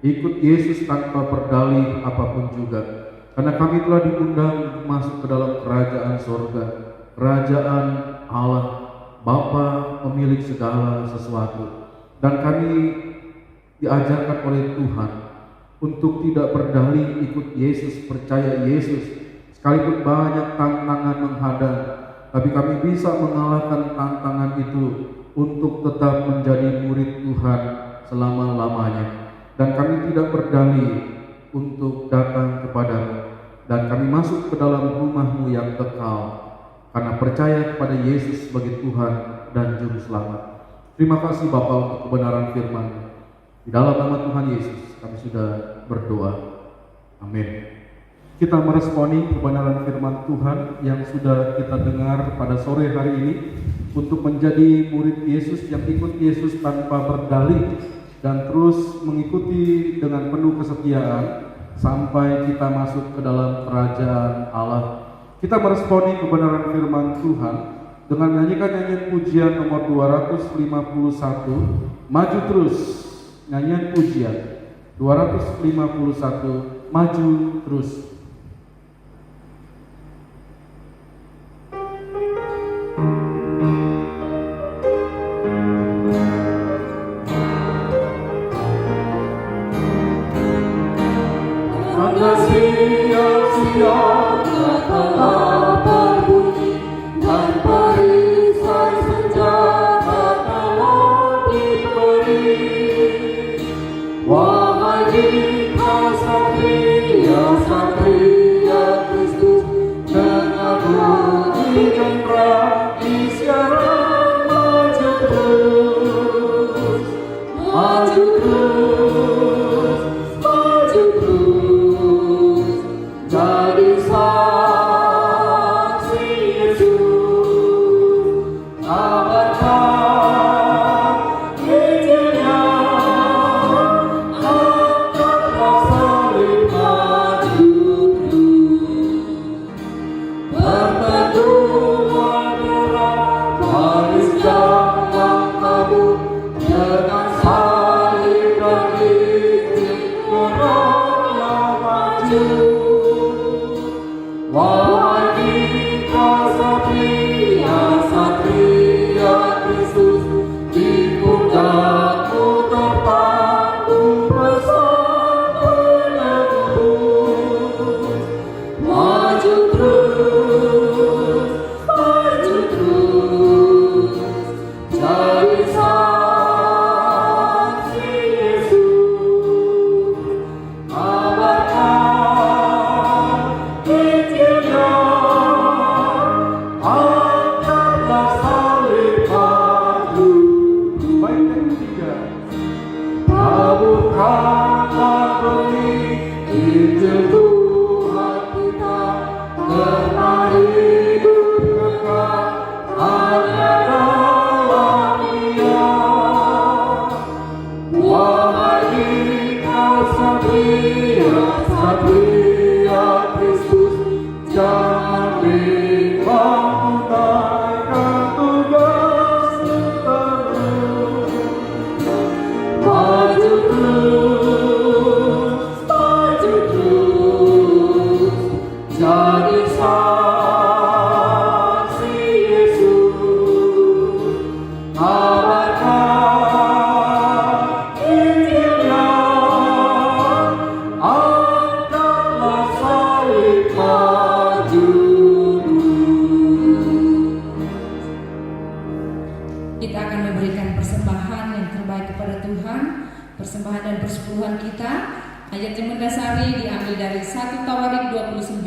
ikut Yesus tanpa berdalih apapun juga. Karena kami telah diundang untuk masuk ke dalam kerajaan surga, kerajaan Allah, Bapa pemilik segala sesuatu. Dan kami diajarkan oleh Tuhan untuk tidak berdalih ikut Yesus, percaya Yesus, sekalipun banyak tantangan menghadang, tapi kami bisa mengalahkan tantangan itu untuk tetap menjadi murid Tuhan selama-lamanya. Dan kami tidak berdalih untuk datang kepadamu, dan kami masuk ke dalam rumah-Mu yang kekal karena percaya kepada Yesus sebagai Tuhan dan Juru Selamat. Terima kasih Bapa untuk kebenaran firman-Mu. Di dalam nama Tuhan Yesus kami sudah berdoa. Amin. Kita meresponi kebenaran firman Tuhan yang sudah kita dengar pada sore hari ini untuk menjadi murid Yesus yang ikut Yesus tanpa berdalih dan terus mengikuti dengan penuh kesetiaan sampai kita masuk ke dalam kerajaan Allah. kita meresponi kebenaran firman Tuhan dengan menyanyikan nyanyian pujian nomor 251, Maju Terus. Nyanyian pujian 251, Maju Terus. Sia-sia telah berbunyi dan perisai senjata telah diberi. Wahai satria-satria Kristus, dengan bunyi gembira isyarat maju terus, maju terus, maju terus. Jadi saksi Yesus, kabarkan Injilnya, angkatlah salib maju terus. Pertemuan berat bariskan langkahmu, dengan salib dan Injil geraklah maju. Wahai satria-satria Kristus, di pundakmu tertanggung pesan penebus. Maju terus, maju terus, jadi saksi Yesus, kabarkan Injilnya, angkatlah salib maju. Baik, yang ketiga. Taburkanlah benih Injil Tuhan kita, karena hidup kekal hanya dalam Dia. Wahai satria-satria Kristus, jangan bimbang tunaikan tugas terus. Maju terus, maju terus, jadi saksi Yesus, kabarkan Injilnya, angkatlah salib maju terus. Kita akan memberikan persembahan yang terbaik kepada Tuhan. Persembahan dan persepuluhan kita, ayat yang mendasari diambil dari 1 Tawarik 29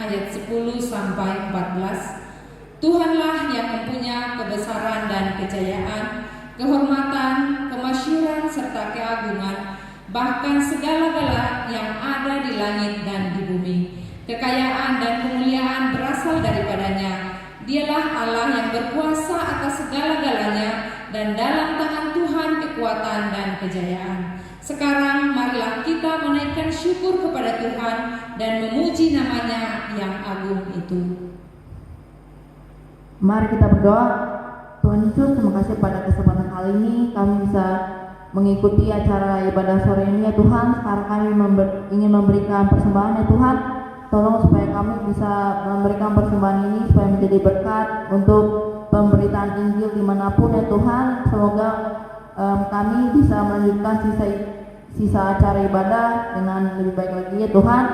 ayat 10 sampai 14. Tuhanlah yang mempunyai kebesaran dan kejayaan, kehormatan, kemasyhuran serta keagungan, bahkan segala-gala yang ada di langit dan di bumi. Kekayaan dan kemuliaan berasal daripadanya. Dialah Allah yang berkuasa atas segala-galanya, dan dalam tangan Tuhan kekuatan dan kejayaan. Sekarang marilah kita menaikkan syukur kepada Tuhan dan memuji namanya yang agung itu. Mari kita berdoa. Tuhan Yesus, terima kasih pada kesempatan kali ini kami bisa mengikuti acara ibadah sore ini ya Tuhan. Sekarang kami ingin memberikan persembahan ya Tuhan. Tolong supaya kami bisa memberikan persembahan ini supaya menjadi berkat untuk pemberitaan Injil dimanapun ya Tuhan. Semoga kami bisa melanjutkan sisa acara ibadah dengan lebih baik lagi ya Tuhan.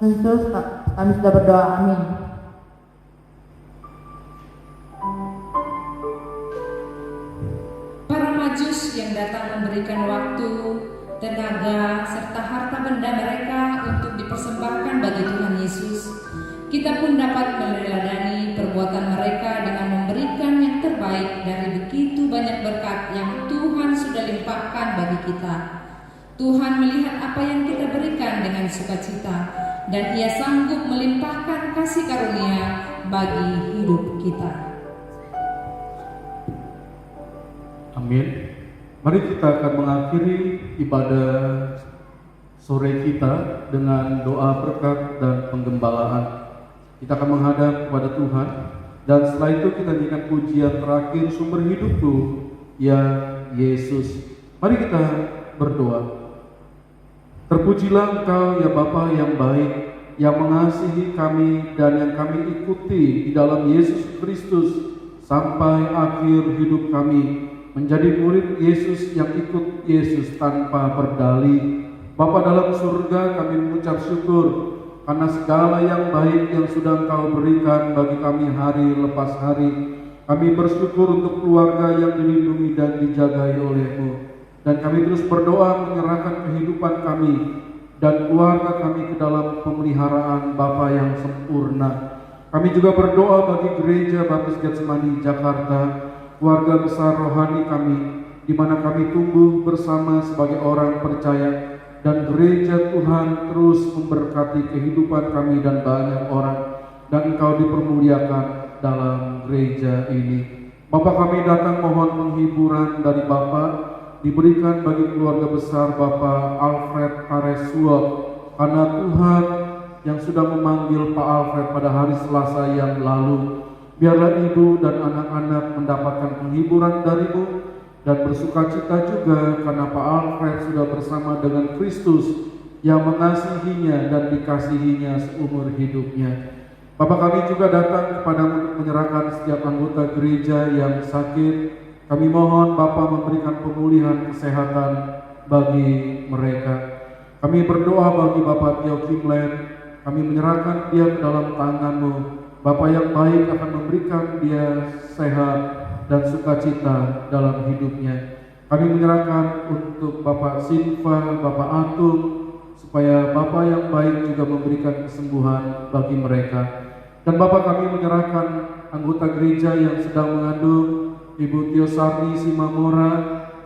Yesus, kami sudah berdoa, amin. Para majus yang datang memberikan waktu, tenaga, serta harta benda mereka untuk dipersembahkan bagi Tuhan Yesus. Kita pun dapat meneladani perbuatan mereka dengan memberikan yang terbaik dari begitu banyak berkat yang Tuhan sudah limpahkan bagi kita. Tuhan melihat apa yang kita berikan dengan sukacita, dan Ia sanggup melimpahkan kasih karunia bagi hidup kita. Amin. Mari kita akan mengakhiri ibadah sore kita dengan doa berkat dan penggembalaan. Kita akan menghadap kepada Tuhan, dan setelah itu kita nyanyikan pujian terakhir, Sumber Hidupku, ya Yesus. Mari kita berdoa. Terpujilah Engkau ya Bapa yang baik, yang mengasihi kami dan yang kami ikuti di dalam Yesus Kristus sampai akhir hidup kami, menjadi murid Yesus yang ikut Yesus tanpa berdalih. Bapa dalam surga, kami mengucap syukur karena segala yang baik yang sudah Engkau berikan bagi kami hari lepas hari. Kami bersyukur untuk keluarga yang dilindungi dan dijagai oleh-Mu. Dan kami terus berdoa menyerahkan kehidupan kami dan keluarga kami ke dalam pemeliharaan Bapa yang sempurna. Kami juga berdoa bagi Gereja Baptis Getsemani Jakarta, keluarga besar rohani kami, di mana kami tumbuh bersama sebagai orang percaya, dan gereja Tuhan terus memberkati kehidupan kami dan banyak orang, dan Engkau dipermuliakan dalam gereja ini. Bapa, kami datang mohon penghiburan dari Bapa diberikan bagi keluarga besar Bapak Alfred Aresuot, karena Tuhan yang sudah memanggil Pak Alfred pada hari Selasa yang lalu. Biarlah ibu dan anak-anak mendapatkan penghiburan dari-Mu dan bersukacita juga karena Pak Alfred sudah bersama dengan Kristus yang mengasihinya dan dikasihinya seumur hidupnya. Bapak, kami juga datang kepadamu untuk menyerahkan setiap anggota gereja yang sakit. Kami mohon Bapa memberikan pemulihan kesehatan bagi mereka. Kami berdoa bagi Bapak Tio Kimlen. Kami menyerahkan dia ke dalam tangan-Mu. Bapa yang baik akan memberikan dia sehat dan sukacita dalam hidupnya. Kami menyerahkan untuk Bapak Sinfa, Bapak Atung, supaya Bapak yang baik juga memberikan kesembuhan bagi mereka. Dan Bapak, kami menyerahkan anggota gereja yang sedang mengandung, Ibu Tio Sarni Simamora.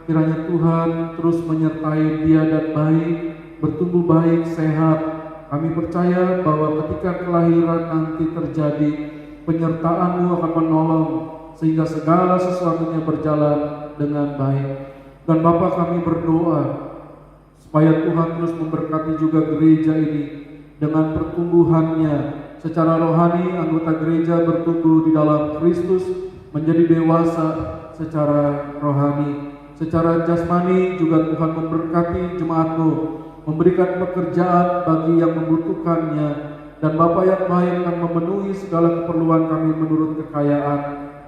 Kiranya Tuhan terus menyertai dia dan baik, bertumbuh baik, sehat. Kami percaya bahwa ketika kelahiran nanti terjadi, penyertaan-Mu akan menolong sehingga segala sesuatunya berjalan dengan baik. Dan Bapa, kami berdoa supaya Tuhan terus memberkati juga gereja ini dengan pertumbuhannya secara rohani. Anggota gereja bertumbuh di dalam Kristus, menjadi dewasa secara rohani. Secara jasmani juga Tuhan memberkati jemaat-Mu, memberikan pekerjaan bagi yang membutuhkannya, dan Bapa yang baik akan memenuhi segala keperluan kami menurut kekayaan,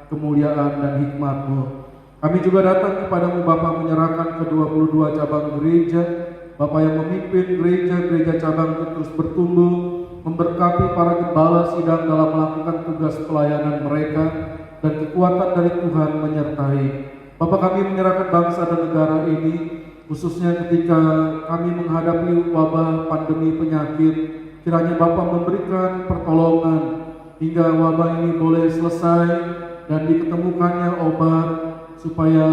kemuliaan, dan hikmat-Mu. Kami juga datang kepadamu Bapa menyerahkan ke-22 cabang gereja. Bapa yang memimpin gereja cabang itu terus bertumbuh, memberkati para gembala sidang dalam melakukan tugas pelayanan mereka, dan kekuatan dari Tuhan menyertai. Bapa, kami menyerahkan bangsa dan negara ini, khususnya ketika kami menghadapi wabah pandemi penyakit. Kiranya Bapa memberikan pertolongan hingga wabah ini boleh selesai dan diketemukannya obat, supaya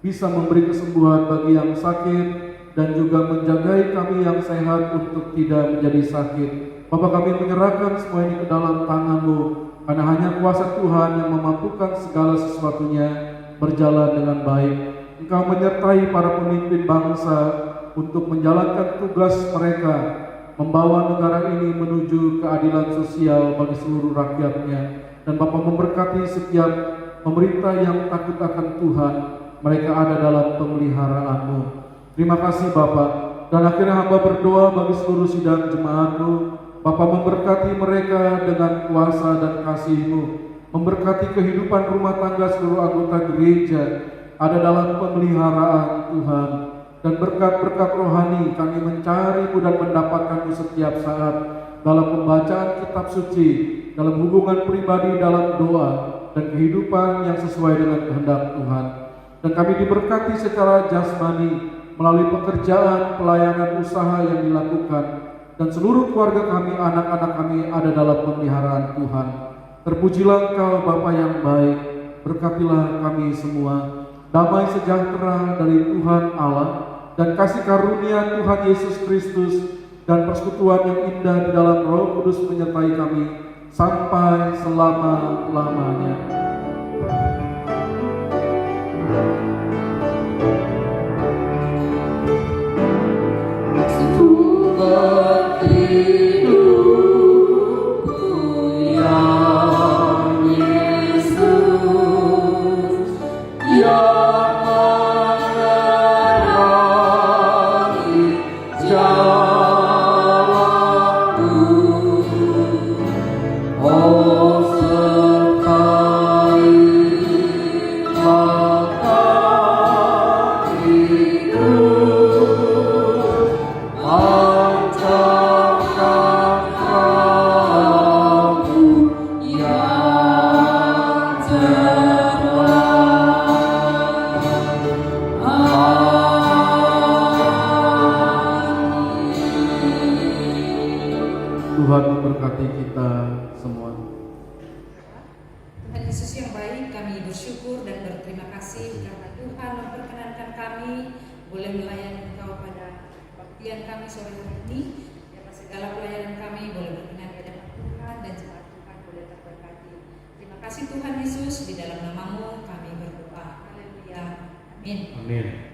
bisa memberi kesembuhan bagi yang sakit dan juga menjagai kami yang sehat untuk tidak menjadi sakit. Bapa, kami menyerahkan semua ini ke dalam tangan-Mu, karena hanya kuasa Tuhan yang memampukan segala sesuatunya berjalan dengan baik. Engkau menyertai para pemimpin bangsa untuk menjalankan tugas mereka, membawa negara ini menuju keadilan sosial bagi seluruh rakyatnya. Dan Bapa memberkati setiap pemerintah yang takut akan Tuhan, mereka ada dalam pemeliharaan-Mu. Terima kasih Bapa. Dan akhirnya hamba berdoa bagi seluruh sidang jemaat-Mu. Bapa memberkati mereka dengan kuasa dan kasih-Mu, memberkati kehidupan rumah tangga seluruh anggota gereja ada dalam pemeliharaan Tuhan. Dan berkat-berkat rohani kami mencari-Mu dan mendapatkan-Mu setiap saat dalam pembacaan kitab suci, dalam hubungan pribadi, dalam doa, dan kehidupan yang sesuai dengan kehendak Tuhan. Dan kami diberkati secara jasmani melalui pekerjaan, pelayanan, usaha yang dilakukan, dan seluruh keluarga kami, anak-anak kami ada dalam pemeliharaan Tuhan. Terpujilah Engkau Bapa yang baik, berkatilah kami semua. Damai sejahtera dari Tuhan Allah dan kasih karunia Tuhan Yesus Kristus dan persekutuan yang indah di dalam Roh Kudus menyertai kami sampai selama-lamanya. Sumber hidupku Tuhan memberkati kita semua. Tuhan Yesus yang baik, kami bersyukur dan berterima kasih karena Tuhan memperkenankan kami boleh melayani Engkau pada kebaktian kami sore hari ini. Dapat segala pelayanan kami boleh berkenan di hadapan Tuhan dan jemaat Tuhan boleh terberkati. Terima kasih Tuhan Yesus, di dalam nama-Mu kami berdoa. Haleluya. Amin. Amin.